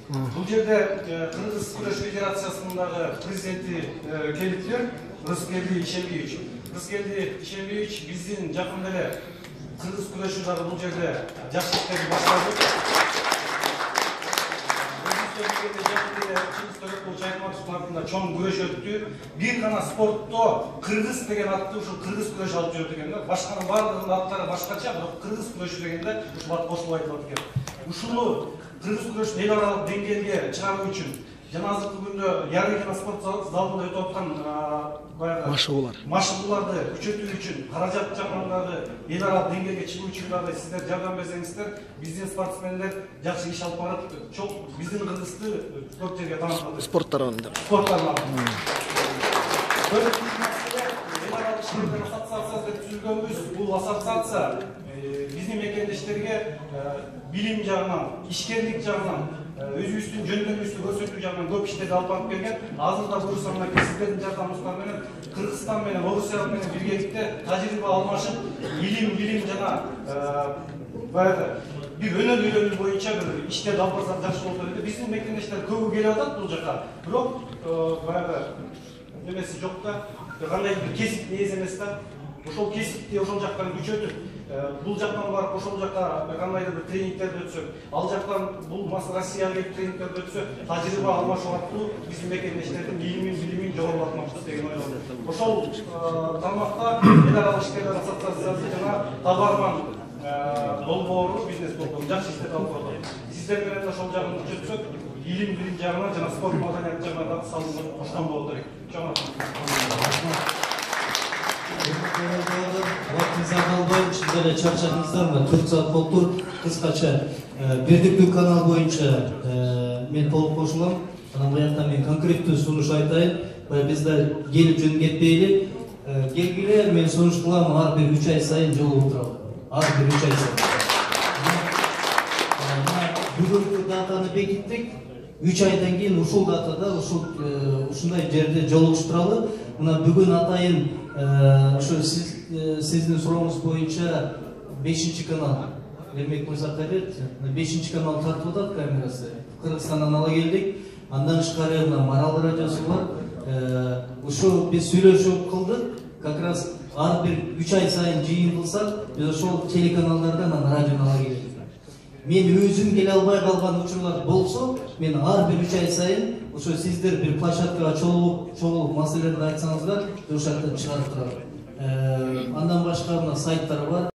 Бул жерде Кыргыз күрөш федерациясындагы президенти келиптер Рыскелди Ишембиевич. Рыскелди Ишембиевич биздин жакында эле кыргыз күрөшү дагы бул жерде жакшы иштерди баштады. Чоң күрөш өттү. Бир гана спортто кыргыз деген атты ушул кыргыз күрөшү алып жүрөт экен да. Башканын баардыгынын аттары башкача, бирок кыргыз күрөшү дегенде ушул ат кошулуп айтылат экен. Ушуну кыргыз күрөшүн эл аралык деңгээлге чыгаруу үчүн жана азыркы күндө Ярыгина спорт залында өтүп аткан машыгууларды күчөтүү үчүн, каражат жагынан дагы эл аралык деңгээлге чыгуу үчүн дагы сиздер жардам берсеңиздер, биздин спортсмендер жакшы иш алып барып, биздин Кыргызды көп жерге таанытат. Спорт тарабында. Эл аралык ишкерлер ассоциациясы деп түзүлгөнбүз. Бул ассоциация биздин мекендештерге билим жагынан, ишкерлик жагынан, өзүбүздүн жөндөмүбүздү көрсөтүү жагынан көп иштерди алып барып келген. Азыр да буюрса мына сиздердин жардамыңыздар менен Кыргызстан менен Орусия менен биргеликте тажрыйба алмашып, билим жана баягы бир өнөр боюнча бир иштерди алып барсак жакшы болот эле. Биздин мекендештер көбү келип атат бул жака. Бирок баягы немеси жок да, кандай бир кесип нээси эмес да. Ошол кесипти ошол жактан күчөтүп, бул жактан барып ошол жакка кандайдыр бир тренингтерди өтсөк, ал жактан бул Россияга келип тренингтерди өтсө, тажрыйба алмашуу аркылуу биздин мекендештердин билимин жогорулатмакчыбыз деген ойлойм. Ошол тармакта эл аралык ишкерлер ассоциациясы жана Табарман долбоору бизнес болду, жакшы иштер алып барат. Сиздер менен ошол жагын күчөтсөк, билим жагынан жана спорт маданият жагынан да салынып коштон болот элек. Чоң рахмат. Вактыңызға қалбай, ішіндері чаршадыңыздар ма? 4 саат болды. Қысқаша бердіктің канал бойынша мен толық қосылам. Бұяқтан мен конкретті сұныш айтайын. Бізді келіп жөн кетпейлі. Келгілер мен сұныш қылам, ар бір 3 ай сайын жолы отырам. Ар бір 3 ай сайын. Бүгінгі датаны бекіттік. 3 айдан кейін ушул датада ушундай жерде жолугуштуралы. Мына бүгүн атайын ошо сиздин сурооңуз боюнча 5-канал Эрмек Мырзакалиев 5-канал тартып атат камерасы. Кыргызстандан ала келдик. Андан тышкары мына Марал радиосу бар. Ошо биз сүйлөшүп кылдык. Как раз ар бир 3 ай сайын жыйын кылсак, биз ошол телеканалдардан радиону ала келдик. Мен өзім келе албай қалған учурлар болсо, мен ар бир 3 ай сайын ошо сиздер бир площадкага чогулуп маселелерди айтсаңыздар, ошол жактан чыгарып турат. Андан башка сайттар бар.